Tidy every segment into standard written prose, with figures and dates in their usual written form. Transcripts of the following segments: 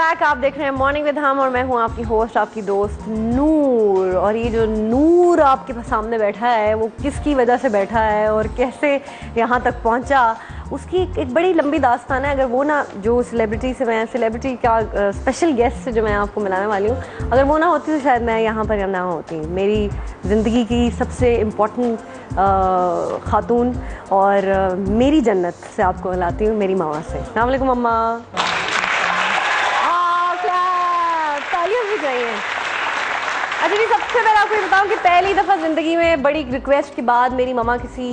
Back. आप देख रहे हैं मॉर्निंग विद हम और मैं हूं आपकी होस्ट, आपकी दोस्त नूर। और ये जो नूर आपके सामने बैठा है वो किसकी वजह से बैठा है और कैसे यहाँ तक पहुँचा, उसकी एक बड़ी लंबी दास्तान है। अगर वो ना, जो सेलिब्रिटी से मैं, सेलिब्रिटी का स्पेशल गेस्ट से जो मैं आपको मिलाने वाली हूँ, अगर वो ना होती तो शायद मैं यहाँ पर ना होती। मेरी ज़िंदगी की सबसे इम्पोर्टेंट खातून और मेरी जन्नत से आपको मिलाती हूँ, मेरी मामा से। अस्सलाम वालेकुम मम्मा। अच्छा जी, सबसे पहले आपको ये बताऊँ कि पहली दफ़ा ज़िंदगी में बड़ी रिक्वेस्ट के बाद मेरी मम्मा किसी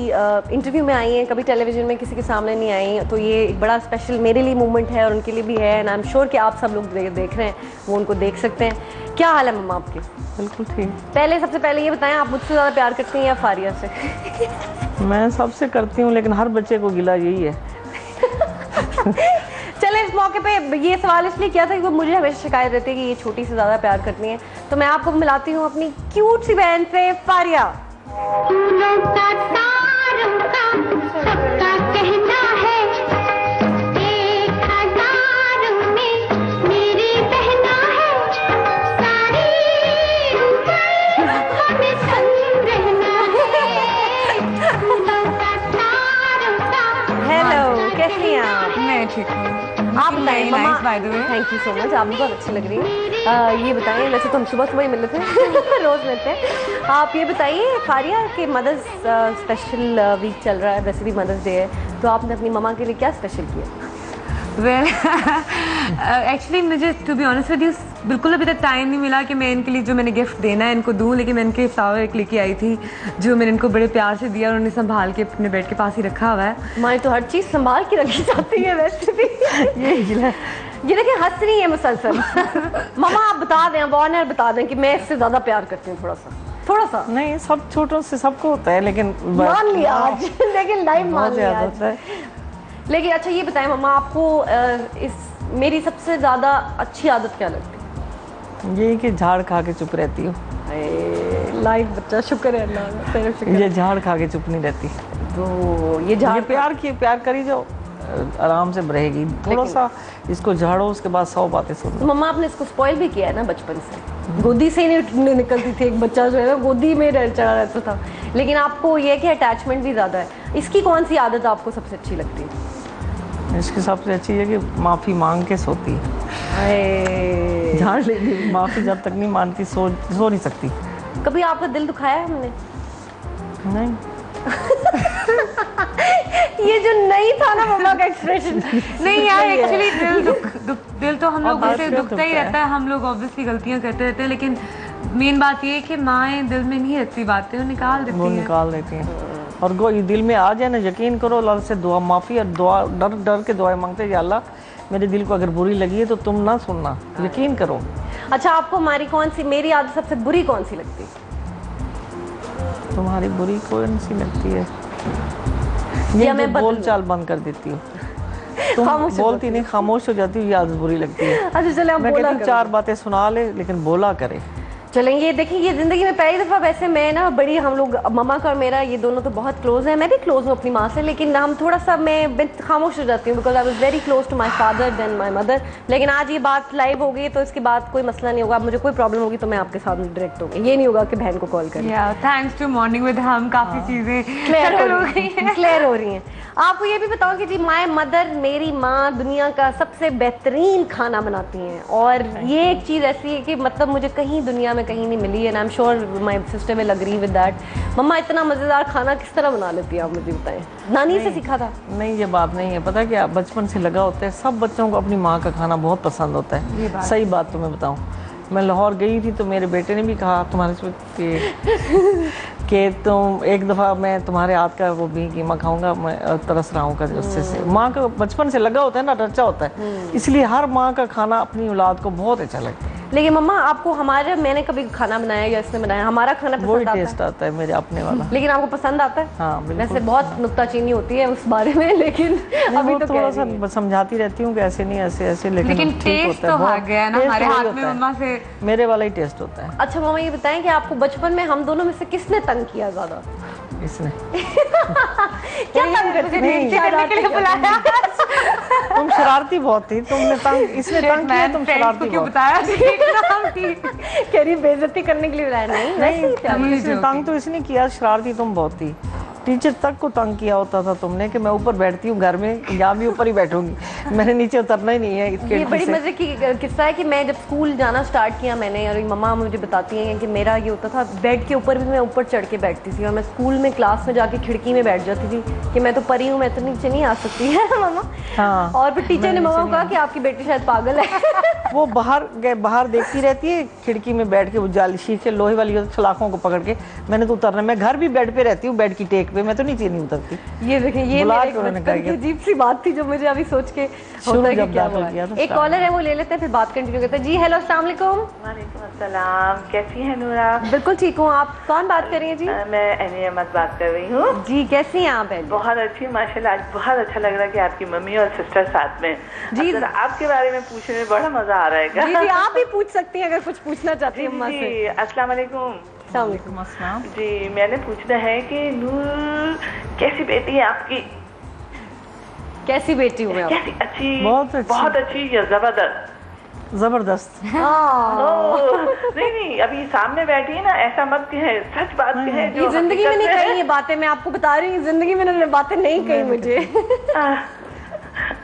इंटरव्यू में आई हैं, कभी टेलीविज़न में किसी के सामने नहीं आई। तो ये एक बड़ा स्पेशल मेरे लिए मूवमेंट है और उनके लिए भी है। एंड आई एम श्योर कि आप सब लोग देख रहे हैं, वो उनको देख सकते हैं। क्या हाल है मम्मा आपकी? बिल्कुल ठीक। सबसे पहले ये बताएं, आप मुझसे ज़्यादा प्यार करती हैं या फारिया से? मैं सबसे करती हूँ, लेकिन हर बच्चे को गिला यही है। चले, इस मौके पे ये सवाल इसलिए किया था कि मुझे हमेशा शिकायत रहती है कि ये छोटी से ज़्यादा प्यार करती हैं। तो मैं आपको मिलाती हूँ अपनी क्यूट सी बहन से, फारिया। हेलो, कैसी हैं आप? मैं ठीक हूँ। आप बताइए मम्मा। थैंक यू सो मच, आप भी बहुत अच्छी लग रही हैं। ये बताइए, वैसे तो हम सुबह सुबह ही मिले थे रोज़ मिलते हैं। आप ये बताइए फारिया के मदर्स स्पेशल वीक चल रहा है, वैसे भी मदर्स डे है, तो आपने अपनी मम्मा के लिए क्या स्पेशल किया? वेल एक्चुअली मुझे to be honest with you बिल्कुल अभी तक टाइम नहीं मिला कि मैं इनके लिए जो मैंने गिफ्ट देना है इनको दूँ। लेकिन मैं इनके फ्लावर एक लेके आई थी जो मैंने इनको बड़े प्यार से दिया और उन्हें संभाल के अपने बेड के पास ही रखा हुआ है। हमारी तो हर चीज़ संभाल के रखी जाती है वैसे भी। ये देखिए हंस रही है मुसलसल। मम्मा आप बता दें, ऑनर बता दें कि मैं इससे ज़्यादा प्यार करती हूँ, थोड़ा सा। नहीं, सब छोटों से सबको होता है, लेकिन मान लिया आज, लेकिन लाइव मान लिया आज। लेकिन अच्छा ये बताएं मम्मा, आपको इस मेरी सबसे ज़्यादा अच्छी आदत क्या लगती है? यही कि झाड़ खा के चुप रहती हूँ। लाइव बच्चा, शुक्र है अल्लाह, तेरे शुक्र। ये झाड़ खा के चुप नहीं रहती। तो ये झाड़ प्यार करी जाओ, आराम से रहेगी। थोड़ा सा इसको झाड़ो, उसके बाद 100 बातें सुनो। तो मम्मा आपने इसको स्पॉइल भी किया है ना बचपन से, गोदी से ही नहीं निकलती थी। एक बच्चा जो है ना गोदी में चढ़ा रहता था, लेकिन आपको ये है कि अटैचमेंट भी ज़्यादा है। इसकी कौन सी आदत आपको सबसे अच्छी लगती है? इसकी सबसे अच्छी है कि माफ़ी मांग के सोती है। झाड़ लेगी, माफ़ी जब तक नहीं मानती सो नहीं सकती। कभी आपका दिल दुखाया है हमने? नहीं। ये जो नहीं था ना मम्मा का एक्सप्रेशन। नहीं यार, एक्चुअली दिल तो हम लोग से दुखता ही रहता है। हम लोग ऑब्वियसली गलतियाँ करते रहते हैं, लेकिन मेन बात ये है कि माएँ दिल में नहीं रहती बातें, वो निकाल देती हैं। और दिल में आ जाए ना, यकीन करो, अल्लाह से दुआ माफ़ी और दुआ डर के दुआएं मांगते हैं, या अल्लाह मेरे दिल को अगर बुरी लगी है तो तुम ना सुनना, यकीन करो। अच्छा, आपको हमारी कौन सी, मेरी आदत सबसे बुरी कौन सी लगती है? तुम्हारी बुरी कौन सी लगती है? ये मैं बोल चाल बंद कर देती हूँ। तुम बोलती नहीं, खामोश हो जाती हूँ, ये आदत बुरी लगती है। अच्छा चले, मैं कहती हूँ 4 बातें सुना ले, लेकिन बोला करे। चलेंगे। देखिए, ये ज़िंदगी में पहली दफ़ा, वैसे मैं ना बड़ी, हम लोग मम्मा का और मेरा ये दोनों तो बहुत क्लोज है, मैं भी क्लोज हूँ अपनी माँ से, लेकिन हम थोड़ा सा मैं खामोश हो जाती हूँ because I was very close to my father than my mother. लेकिन आज ये बात लाइव हो गई तो इसके बाद कोई मसला नहीं होगा। अब मुझे कोई प्रॉब्लम होगी तो मैं आपके साथ डायरेक्ट होगी, ये नहीं होगा कि बहन को कॉल करें। थैंक्स टू मॉर्निंग विद हम काफ़ी चीज़ें क्लियर हो रही हैं। आपको ये भी बताओ कि जी माय मदर, मेरी माँ दुनिया का सबसे बेहतरीन खाना बनाती हैं, और ये एक चीज़ ऐसी है कि मतलब मुझे कहीं दुनिया में कहीं नहीं मिली है। I am sure my sister will agree with that. Mamma इतना मज़ेदार खाना किस तरह बना लेती है, आप मुझे बताएं? नानी से सीखा था? नहीं, ये बात नहीं है। पता है क्या, बचपन से लगा होता है। सब बच्चों को अपनी माँ का खाना बहुत पसंद होता है। सही बात तुम्हें बताऊँ, मैं लाहौर गई थी तो मेरे बेटे ने भी कहा तुम्हारे कि तुम एक दफ़ा मैं तुम्हारे हाथ का वो भी कीमा खाऊंगा, मैं तरस रहा हूँ। उससे से माँ का बचपन से लगा होता है ना, ढर्चा होता है, इसलिए हर माँ का खाना अपनी औलाद को बहुत अच्छा लगता है। लेकिन मम्मा आपको मैंने कभी खाना बनाया या इसने बनाया, हमारा खाना पसंद टेस्ट आता है मेरे अपने वाला। लेकिन आपको पसंद आता है? हाँ बिल्कुल। वैसे बहुत नुक्ताचीनी होती है उस बारे में, लेकिन अभी तो थोड़ा सा समझाती रहती हूँ कि ऐसे नहीं, ऐसे ऐसे, लेकिन टेस्ट तो आ गया ना हमारे हाथ में मम्मा से, मेरे वाला ही टेस्ट होता है। अच्छा मम्मा ये बताएं कि आपको बचपन में हम दोनों में से किसने तंग किया ज़्यादा? इसने। क्या तंग करती थी? नीचे करने के लिए बुलाया। तुम शरारती बहुत थी, तुमने तंग, इसने तंग किया, तुम शरारती क्यों बहुत। बताया? कह रही बेइज्जती करने के लिए बुलाया। नहीं वैसे ही था। इसने तंग तो इसने किया, शरारती तुम बहुत थी। टीचर तक को तंग किया होता था तुमने कि मैं ऊपर बैठती हूँ घर में, यहाँ भी ऊपर ही बैठूंगी, मैंने नीचे उतरना ही नहीं है। ये बड़ी मजे की किस्सा है कि मैं जब स्कूल जाना स्टार्ट किया मैंने, और मम्मा मुझे बताती हैं कि मेरा ये होता था बेड के ऊपर भी मैं ऊपर चढ़ के बैठती थी, और मैं स्कूल में क्लास में जाके खिड़की में बैठ जाती थी कि मैं तो परी हूँ, मैं तो नीचे नहीं आ सकती है मम्मा। हाँ। और फिर टीचर ने मम्मा को कहा कि आपकी बेटी शायद पागल है। वो बाहर देखती रहती है खिड़की में बैठ के, वो जाली शीशे लोहे वाली सलाखों को पकड़ के। मैंने तो उतरना, मैं घर भी बेड पे रहती हूँ, बेड की टेक पे, मैं तो नीचे नहीं उतरती। ये देखें, ये मेरे एक बचपन की अजीब सी बात थी जो मुझे अभी सोच के होता है कि क्या हुआ। एक कॉलर है वो ले लेते हैं, फिर बात कंटिन्यू करते हैं। जी हेलो, अस्सलाम वालेकुम। वालेकुम अस्सलाम, कैसी हैं नूरा? बिल्कुल ठीक हूँ, आप कौन बात कर रही हैं? जी मैं अनी अहमद बात कर रही हूँ। जी कैसी हैं आप? बहुत अच्छी माशाल्लाह, आज बहुत अच्छा लग रहा है कि आपकी मम्मी और सिस्टर साथ में। जी। अब आपके बारे में पूछने में बड़ा मजा आ रहा है। जी जी आप भी पूछ सकती हैं अगर कुछ पूछना चाहती हैं अम्मा से। जी अस्सलाम वालेकुम। अस्सलाम वालेकुम। जी मैंने पूछना है कि नूर कैसी बेटी है आपकी? कैसी बेटी हूँ मैं आपकी? कैसी? अच्छी, बहुत अच्छी या जबरदस्त? जबरदस्त। नहीं अभी सामने बैठी है ना, ऐसा मत कहे, सच बात कहे। ये जिंदगी में नहीं कही ये बातें, मैं आपको बता रही हूँ, जिंदगी में इन्होंने बातें नहीं कही मुझे।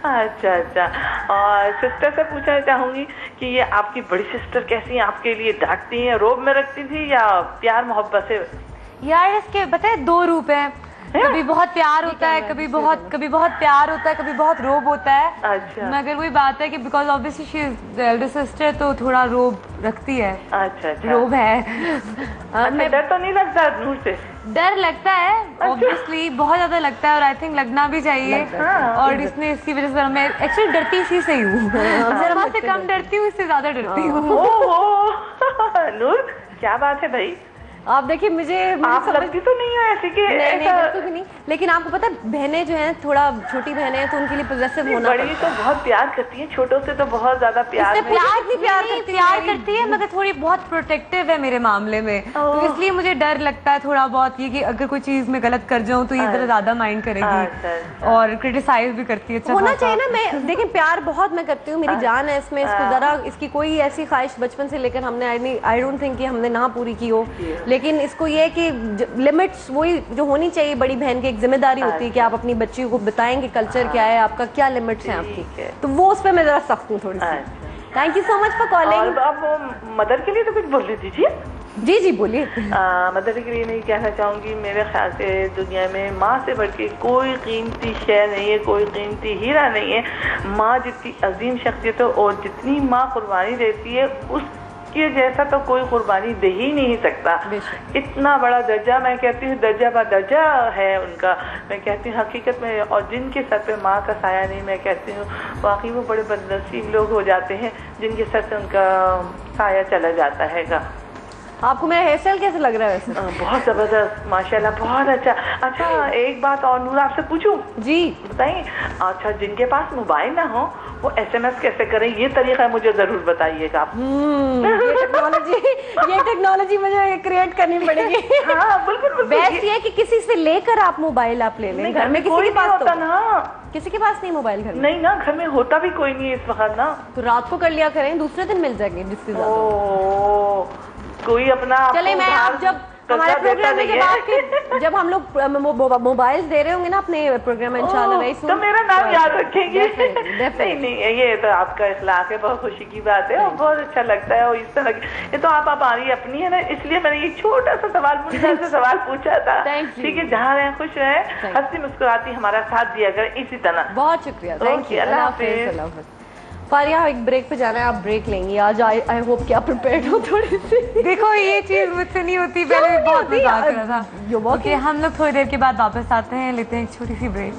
अच्छा। और सिस्टर से पूछना चाहूंगी कि ये आपकी बड़ी सिस्टर कैसी है? आपके लिए डांटती हैं, रोब में रखती थी या प्यार मोहब्बत से? यार इसके बताए दो रूप है, कभी बहुत प्यार होता है, कभी बहुत प्यार होता है, कभी बहुत रोब होता है। अच्छा। मगर वही बात है कि because obviously she is Elder sister, तो थोड़ा रोब रखती है। अच्छा। रोब है। मैं डर तो नहीं लगता नूर से? डर लगता है ऑब्वियसली, बहुत ज्यादा लगता है, और आई थिंक लगना भी चाहिए। और इसने इसकी वजह से मैं एक्चुअली डरती इसी से ही हूँ, जरा से कम डरती हूँ, इससे ज्यादा डरती हूँ। नूर क्या बात है भाई? आप देखिए मुझे आप लगती तो नहीं है ऐसे कि नहीं बिल्कुल भी नहीं, लेकिन आपको पता है बहनें जो हैं थोड़ा छोटी बहनें हैं तो उनके लिए पॉजेसिव होना बड़ी तो बहुत प्यार करती है, छोटों से तो बहुत ज्यादा प्यार प्यार करती है, मगर थोड़ी बहुत प्रोटेक्टिव है मेरे मामले में, तो इसलिए मुझे डर लगता है थोड़ा बहुत ये कि अगर कोई चीज में गलत कर जाऊं तो ये जरा ज्यादा माइंड करेगी और क्रिटिसाइज भी करती है। होना चाहिए ना, मैं देखिए प्यार बहुत मैं करती हूँ, मेरी जान है इसमें, इसको जरा इसकी कोई ऐसी ख्वाहिश बचपन से लेकर हमने आई डोंट थिंक कि हमने ना पूरी की हो, लेकिन इसको ये है कि लिमिट्स वही जो होनी चाहिए, बड़ी बहन की एक जिम्मेदारी होती है कि आप अपनी बच्ची को बताएंगे कल्चर क्या है आपका, क्या लिमिट्स हैं आपकी, तो वो उस पर मैं जरा सख्त हूँ थोड़ी सी। Thank you so much for calling. आप मदर के लिए तो कुछ बोल रही थी? जी जी बोलिए। मदर के लिए नहीं कहना चाहूंगी, मेरे ख्याल से दुनिया में माँ से बढ़ के कोई कीमती शय नहीं है, कोई कीमती हीरा नहीं है। माँ जितनी अजीम शख्सियत है और जितनी माँ कुर्बानी देती है उसके जैसा तो कोई कुर्बानी दे ही नहीं सकता। इतना बड़ा दर्जा, मैं कहती हूँ दर्जा बा दर्जा है उनका, मैं कहती हूँ हकीकत में। और जिनके सर पे माँ का साया नहीं, मैं कहती हूँ वाकई वो बड़े बदनसीब लोग हो जाते हैं जिनके सर से उनका साया चला जाता है। आपको मेरा हेयर स्टाइल कैसे लग रहा है वैसे? बहुत जबरदस्त माशाल्लाह, बहुत अच्छा। अच्छा एक बात और नूर आपसे पूछूं? जी बताइए। अच्छा जिनके पास मोबाइल ना हो वो SMS कैसे करें, ये तरीका मुझे जरूर बताइएगा आप। ये टेक्नोलॉजी मुझे क्रिएट करनी पड़ेगी। हाँ बिल्कुल। बेस्ट ये कि किसी से लेकर आप मोबाइल आप ले लें, घर में किसी के पास होता ना, किसी के पास नहीं मोबाइल घर में? नहीं ना, घर में होता भी कोई नहीं इस वक्त ना, तो रात को कर लिया करें, दूसरे दिन मिल जाएंगे जिससे कोई अपना। चले मैं आप जब हमारे प्रोग्राम में जब हम लोग मोबाइल दे रहे होंगे ना अपने प्रोग्राम में इंशाल्लाह, तो मेरा नाम याद रखेंगे। नहीं ये तो आपका इखलाक है, बहुत खुशी की बात है और बहुत अच्छा लगता है। और इस तरह ये तो आप हमारी अपनी है ना, इसलिए मैंने ये छोटा सा सवाल पूछा था। ठीक है, जहाँ रहे खुश रहे, हंसी मुस्कुराती हमारा साथ दिया करें इसी तरह। बहुत शुक्रिया, थैंक यू, अल्लाह हाफिज़। फारिया एक ब्रेक पे जाना है, आप ब्रेक लेंगी आज? आई होप कि आप प्रिपेयर्ड हो थोड़ी सी। देखो ये चीज मुझसे नहीं होती, पहले बहुत मजाक कर रहा था। हम लोग थोड़ी देर के बाद वापस आते हैं, लेते हैं एक छोटी सी ब्रेक।